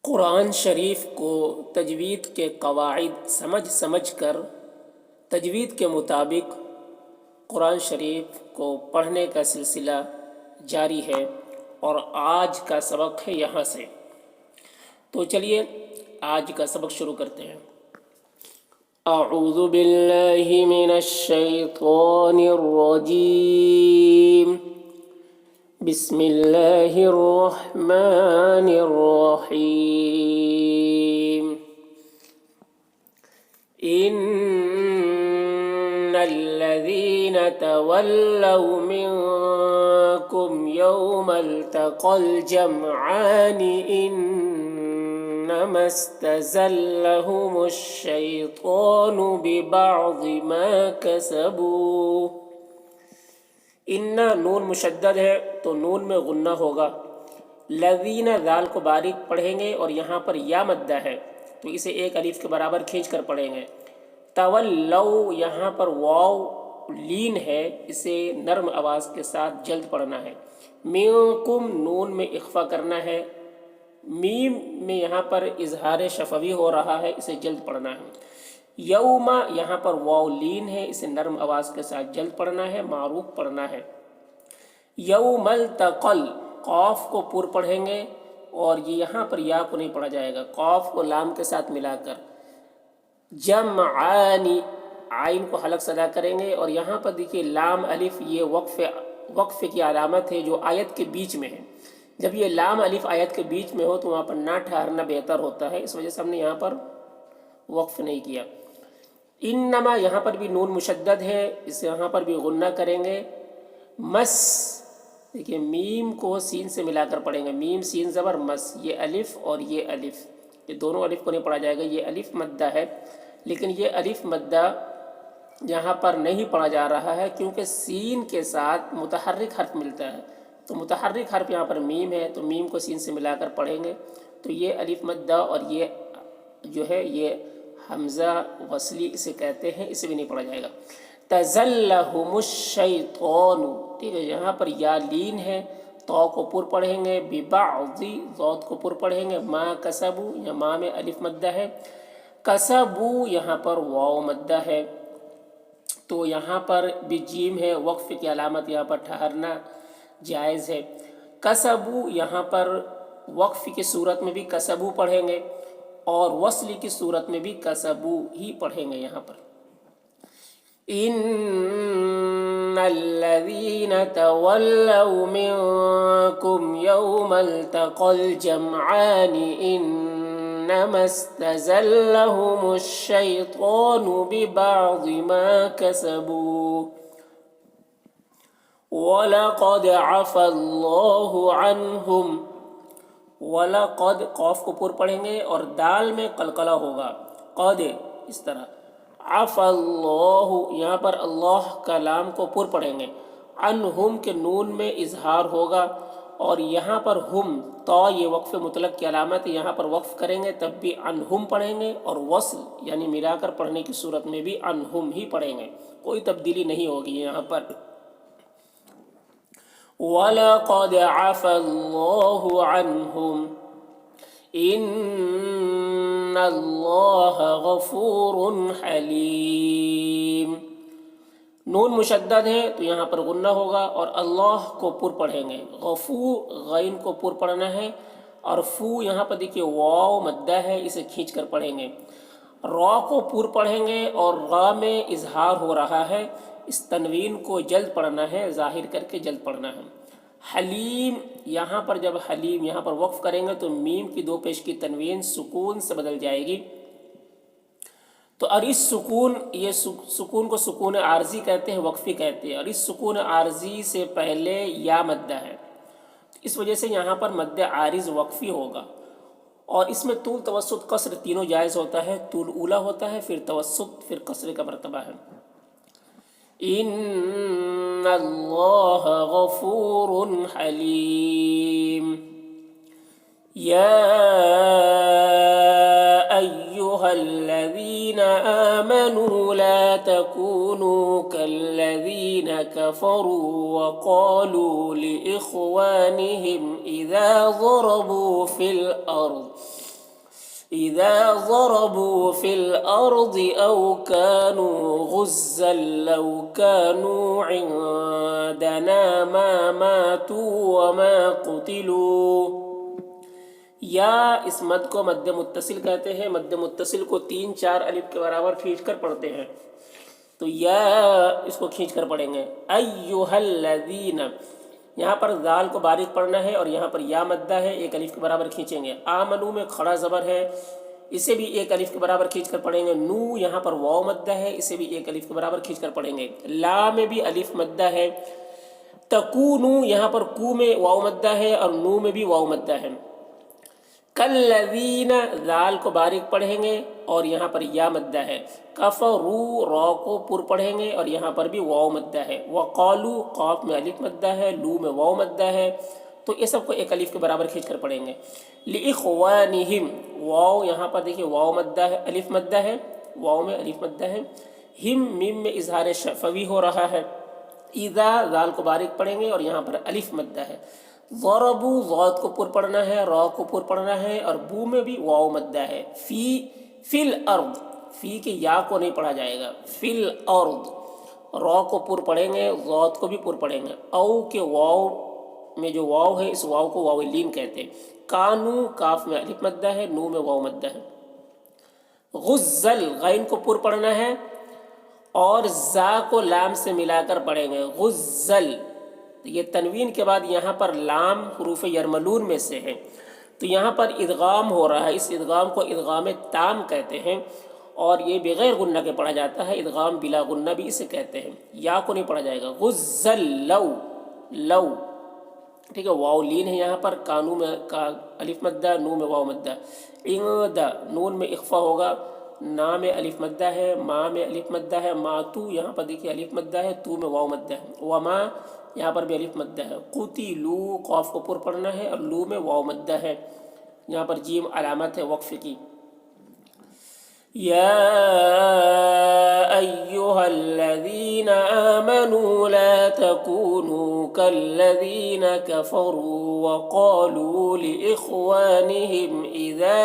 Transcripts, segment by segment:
قرآن شریف کو تجوید کے قواعد سمجھ سمجھ کر تجوید کے مطابق قرآن شریف کو پڑھنے کا سلسلہ جاری ہے، اور آج کا سبق ہے یہاں سے۔ تو چلیے آج کا سبق شروع کرتے ہیں۔ اعوذ باللہ من الشیطان الرجیم، بسم اللہ الرحمن الرحیم۔ ان الذین تولوا منکم یوم التقى الجمعان انما استزلهم الشیطان ببعض ما کسبوا۔ انا نون مشدد ہے تو نون میں غنہ ہوگا۔ لذین ذال کو باریک پڑھیں گے، اور یہاں پر یا مدہ ہے تو اسے ایک الف کے برابر کھینچ کر پڑھیں گے۔ تولو یہاں پر واو لین ہے، اسے نرم آواز کے ساتھ جلد پڑھنا ہے۔ منکم نون میں اخفا کرنا ہے۔ میم میں یہاں پر اظہار شفوی ہو رہا ہے، اسے جلد پڑھنا ہے۔ یوم یہاں پر واو لین ہے، اسے نرم آواز کے ساتھ جلد پڑھنا ہے، معروف پڑھنا ہے۔ یوم التقل قاف کو پر پڑھیں گے، اور یہاں پر یا کو نہیں پڑھا جائے گا، قاف کو لام کے ساتھ ملا کر۔ جمعانی عین کو حلق سے ادا کریں گے، اور یہاں پر دیکھیے لام الف یہ وقفے کی علامت ہے جو آیت کے بیچ میں ہے۔ جب یہ لام الف آیت کے بیچ میں ہو تو وہاں پر نہ ٹھہرنا بہتر ہوتا ہے، اس وجہ سے ہم نے یہاں پر وقف نہیں کیا۔ انما یہاں پر بھی نون مشدد ہے، اسے یہاں پر بھی غنہ کریں گے۔ مس دیکھیے میم کو سین سے ملا کر پڑھیں گے، میم سین زبر مس، یہ الف اور یہ الف، یہ دونوں الف کو نہیں پڑھا جائے گا، یہ الف مدہ ہے، لیکن یہ الف مدہ یہاں پر نہیں پڑھا جا رہا ہے کیونکہ سین کے ساتھ متحرک حرف ملتا ہے، تو متحرک حرف یہاں پر میم ہے، تو میم کو سین سے ملا کر پڑھیں گے، تو یہ الف مدہ، اور یہ جو ہے یہ حمزہ وصلی اسے کہتے ہیں، اسے بھی نہیں پڑھا جائے گا۔ تزلہم الشیطان، ٹھیک ہے، یہاں پر یا لین ہے، تو کو پر پڑھیں گے، ببعض ضاد کو پر پڑھیں گے، ما کسبو یا ما میں الف مدہ ہے، کسبو یہاں پر واو مدہ ہے، تو یہاں پر بھی جیم ہے، وقف کی علامت یہاں پر ٹھہرنا جائز ہے۔ کسبو یہاں پر وقف کی صورت میں بھی کسبو پڑھیں گے، اور وصل کی صورت میں بھی کسبو ہی پڑھیں گے یہاں پر۔ ان الذین تولوا منکم یوم التقى الجمعان انما استزلهم الشیطان ببعض ما کسبوا وَلَقَدْ عَفَا اللَّهُ عَنْهُمْ۔ وَلَقَدْ قاف کو پر پڑھیں گے، اور دال میں قلقلہ ہوگا، قد اس طرح۔ عَفَا اللَّهُ یہاں پر اللہ کا لام کو پر پڑھیں گے، عنہم کے نون میں اظہار ہوگا، اور یہاں پر ہم تو یہ وقف مطلق کی علامت ہے، یہاں پر وقف کریں گے تب بھی عنہم پڑھیں گے، اور وصل یعنی ملا کر پڑھنے کی صورت میں بھی عنہم ہی پڑھیں گے، کوئی تبدیلی نہیں ہوگی یہاں پر۔ وَلَقَدْ عَفَا اللَّهُ عَنْهُمْ إِنَّ اللَّهَ غَفُورٌ حَلِيمٌ۔ نون مشدد ہے تو یہاں پر غنہ ہوگا، اور اللہ کو پر پڑھیں گے، غفو غین کو پر پڑھنا ہے، اور فو یہاں پر دیکھیے واو مدہ ہے، اسے کھینچ کر پڑھیں گے۔ را کو پر پڑھیں گے، اور را میں اظہار ہو رہا ہے، اس تنوین کو جلد پڑھنا ہے، ظاہر کر کے جلد پڑھنا ہے۔ حلیم یہاں پر جب حلیم یہاں پر وقف کریں گے تو میم کی دو پیش کی تنوین سکون سے بدل جائے گی، تو اور اس سکون، یہ سکون کو سکون عارضی کہتے ہیں، وقفی کہتے ہیں، اور اس سکون عارضی سے پہلے یا مدہ ہے، اس وجہ سے یہاں پر مد عارض وقفی ہوگا، اور اس میں طول توسط قصر تینوں جائز ہوتا ہے، طول اولا ہوتا ہے، پھر توسط، پھر قصر کا مرتبہ ہے۔ ان اللہ غفور حلیم۔ یا ایہا الذین آمنوا لا تکونوا کالذین کفروا وقالوا لإخوانهم اذا ضربوا في الارض إذا ضربوا في الأرض أو كانوا غزا لو كانوا عندنا ما ماتوا وما قتلوا. یا اس مد کو مد متصل کہتے ہیں. مد متصل کو 3-4 الف کے برابر کھینچ کر پڑھتے ہیں. تو یا اس کو کھینچ کر پڑھیں گے ایھا الذین. یہاں پر ذال کو باریک پڑھنا ہے اور یہاں پر یا مدہ ہے، 1 الف کے برابر کھینچیں گے. آمنو میں کھڑا زبر ہے، اسے بھی 1 الف کے برابر کھینچ کر پڑھیں گے. نو یہاں پر واو مدہ ہے، اسے بھی 1 الف کے برابر کھینچ کر پڑھیں گے. لا میں بھی الف مدہ ہے. تکونو یہاں پر کو میں واو مدہ ہے اور نو میں بھی واو مدہ ہے. کالذین ذال کو باریک پڑھیں گے اور یہاں پر یا مدہ ہے. کفروا را کو پر پڑھیں گے اور یہاں پر بھی واو مدہ ہے. وقالو قاف میں الف مدہ ہے، لو میں واو مدہ ہے. تو یہ سب کو 1 الف کے برابر کھینچ کر پڑھیں گے. لإخوانہم واو یہاں پر دیکھیے واو مدہ ہے، الف مدہ ہے، واو میں الف مدہ ہے. ہم میم میں اظہار شفوی ہو رہا ہے. اذا ذال کو باریک پڑھیں گے اور یہاں پر الف مدہ ہے. ضربو ضاد کو پر پڑھنا ہے، را کو پر پڑھنا ہے اور بو میں بھی واو مدہ ہے. فی الارض فی کے یا کو نہیں پڑھا جائے گا. فی الارض را کو پر پڑھیں گے، ضاد کو بھی پر پڑھیں گے. او کے واو میں جو واو ہے اس واو کو واو لین کہتے ہیں. کانو کاف میں الف مدہ ہے، نو میں واو مدہ ہے. غزل غین کو پر پڑھنا ہے اور زا کو لام سے ملا کر پڑھیں گے. غزل یہ تنوین کے بعد یہاں پر لام حروف یرملون میں سے ہے تو یہاں پر ادغام ہو رہا ہے. اس ادغام کو ادغام تام کہتے ہیں اور یہ بغیر غنہ کے پڑھا جاتا ہے. ادغام بلا غنہ بھی اسے کہتے ہیں. یا کو نہیں پڑھا جائے گا. غزل لو لو ٹھیک ہے. واو لین ہے یہاں پر. کانو میں الف مدہ، نو میں واو مدہ. عند نون میں اخفا ہوگا، نا میں الف مدہ ہے، ما میں الف مدہ ہے. ماتو یہاں پر دیکھیے الف مدہ ہے، تو میں واو مدہ ہے. وما یہاں پر بھی الف مدہ ہے. قتلوا قاف کو پر پڑھنا ہے اور لو میں واو مدہ ہے. یہاں پر جیم علامت ہے وقف کی. یا ایھا الذین آمنوا لا تکونوا کالذین کفروا وقالوا لإخوانهم إذا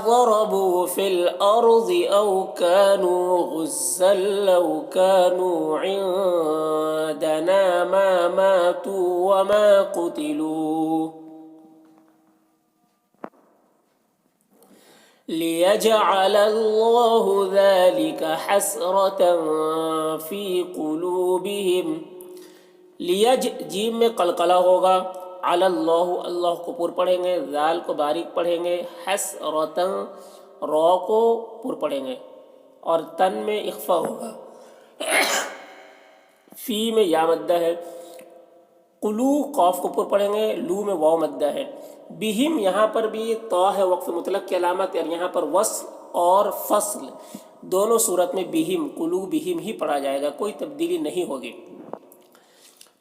ضربوا في الأرض أو كانوا غزا لو كانوا عندنا ما ماتوا وما قتلوا ليجعل الله ذلك حسرة في قلوبهم. جیم میں قلقلہ ہوگا. علی اللہ اللہ کو پر پڑھیں گے، ذال کو باریک پڑھیں گے. حسرتاً را کو پر پڑھیں گے اور تن میں اخفا ہوگا. فی میں یا مدہ ہے. قلو قاف کو پر پڑھیں گے، لو میں واو مدہ ہے. بہم یہاں پر بھی طا ہے وقف مطلق کی علامت اور یہاں پر وصل اور فصل دونوں صورت میں بہم قلو بہم ہی پڑھا جائے گا، کوئی تبدیلی نہیں ہوگی.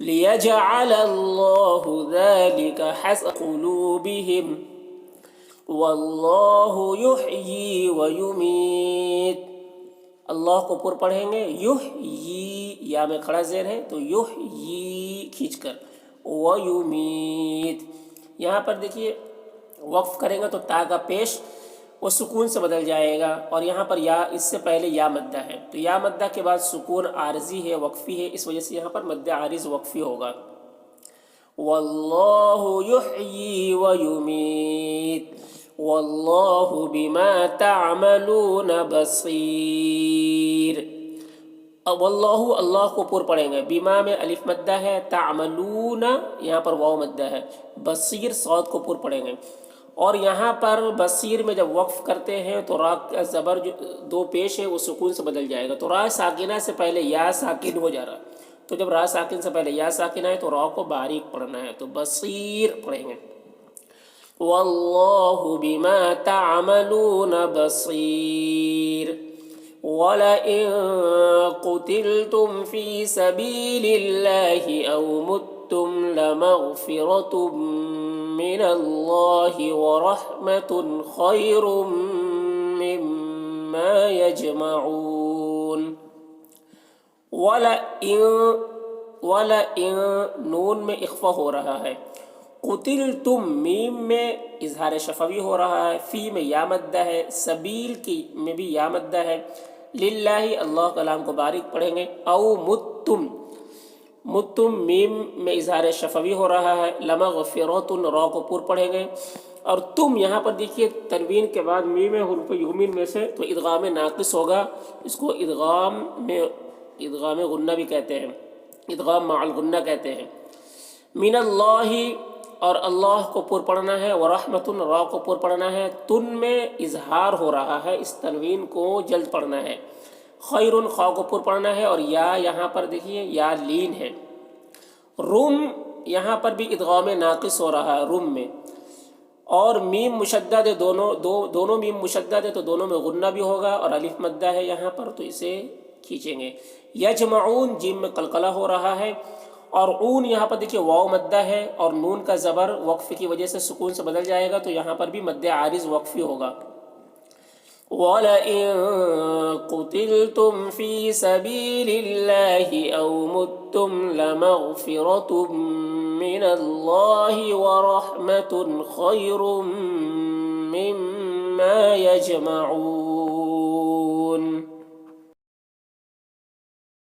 لِيَجْعَلَ اللَّهُ ذَلِكَ حَسْرَةً فِي قُلُوبِهِمْ وَاللَّهُ يُحْيِي وَيُمِيتُ. اللہ کو پر پڑھیں گے، یحیی یا میں کھڑا زیر ہے تو یحیی کھینچ کر. وَيُمِيتُ یہاں پر دیکھیے وقف کریں گے تو تا کا پیش وہ سکون سے بدل جائے گا اور یہاں پر یا اس سے پہلے یا مدہ ہے تو یا مدہ کے بعد سکون عارضی ہے، وقفی ہے، اس وجہ سے یہاں پر مد عارض وقفی ہوگا. واللہ یحیی ویمیت واللہ بما تعملون بصیر. واللہ اللہ کو پر پڑھیں گے، بما میں الف مدہ ہے، تعملون یہاں پر واو مدہ ہے. بصیر صاد کو پر پڑھیں گے اور یہاں پر بصیر میں جب وقف کرتے ہیں تو را کا زبر جو دو پیش ہے وہ سکون سے بدل جائے گا. تو را ساکنہ سے پہلے یا ساکن ہو جا رہا، تو جب را ساکن سے پہلے یا ساکنہ ہے تو را کو باریک پڑھنا ہے تو بصیر پڑھیں گے. واللہ بما تعملون بصیر. وَلَئِن قُتِلْتُمْ فِي سَبِيلِ اللَّهِ أَوْ مُتُّمْ لَمَغْفِرَةٌ مِّنَ اللَّهِ وَرَحْمَةٌ خَيْرٌ مِّمَّا يَجْمَعُونَ. وَلَئِن نون میں اخفا ہو رہا ہے. قتل تم میم میں اظہار شفوی ہو رہا ہے، فی میں یا مدہ ہے، سبیل کی میں بھی یا مدہ ہے، للہ اللہ کلام کو باریک پڑھیں گے، او متم متم میم میں اظہار شفوی ہو رہا ہے، لمغفرۃ را کو پر پڑھیں گے، اور تم یہاں پر دیکھیے تنوین کے بعد میم حروف یومین میں سے تو ادغام ناقص ہوگا، اس کو ادغام غنہ بھی کہتے ہیں، ادغام مع الغنہ کہتے ہیں۔ من اللہ اور اللہ کو پر پڑھنا ہے، ورحمۃ را کو پر پڑھنا ہے، تن میں اظہار ہو رہا ہے، اس تنوین کو جلد پڑھنا ہے، خیر خا کو پر پڑھنا ہے، اور یا یہاں پر دیکھیے یا لین ہے، رم یہاں پر بھی ادغام ناقص ہو رہا ہے رم میں، اور میم مشدد ہے، دونوں میم مشدد ہے تو دونوں میں غنہ بھی ہوگا، اور الف مدہ ہے یہاں پر تو اسے کھینچیں گے۔ یجمعون جیم میں قلقلہ ہو رہا ہے، اور اون یہاں پر دیکھیے واو مدہ ہے، اور نون کا زبر وقف کی وجہ سے سکون سے بدل جائے گا تو یہاں پر بھی مد عارض وقفی ہوگا۔ وَلَئِن قُتِلْتُمْ فِي سَبِيلِ اللَّهِ أَوْ مُتُّمْ لَمَغْفِرَةٌ مِّنَ اللَّهِ وَرَحْمَةٌ خَيْرٌ مِّمَّا يَجْمَعُونَ۔